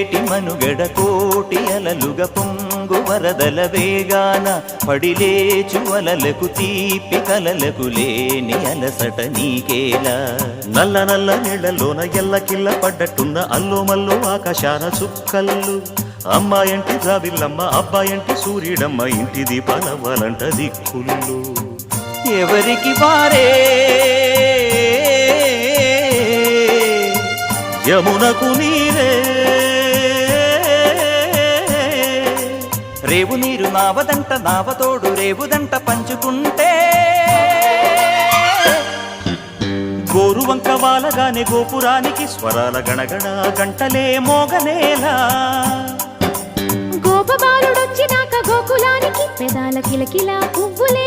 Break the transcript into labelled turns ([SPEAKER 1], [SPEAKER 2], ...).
[SPEAKER 1] పొంగేటి మనుగడ కోటి అలలుగ పొంగు వరదల వేగాన పడిలేచు అలలకు తీపి కలలకు లేని అలసట నీకేలా
[SPEAKER 2] నల్ల నల్ల నీళ్లలోన ఎల్లకిల్ల పడ్డట్టున్న అల్లో మల్లో ఆకాశాన చుక్కల్లు అమ్మాయంటి జాబిల్లమ్మ అబ్బాయంటి సూర్యుడమ్మ ఇంటి దీపాలవ్వాలంట దిక్కుళ్ళు
[SPEAKER 1] ఎవరికి వారే
[SPEAKER 2] యమునకు నీరే
[SPEAKER 1] రేవు నీరు నావదంట నావతోడు రేవుదంట పంచుకుంటే
[SPEAKER 2] గోరువంక వాలగానే గోపురానికి స్వరాల గణగణ గంటలే మోగనేలా
[SPEAKER 3] గోపబాలుడొచ్చినాక గోకులానికి పెదాల కిలకిలా పువ్వులే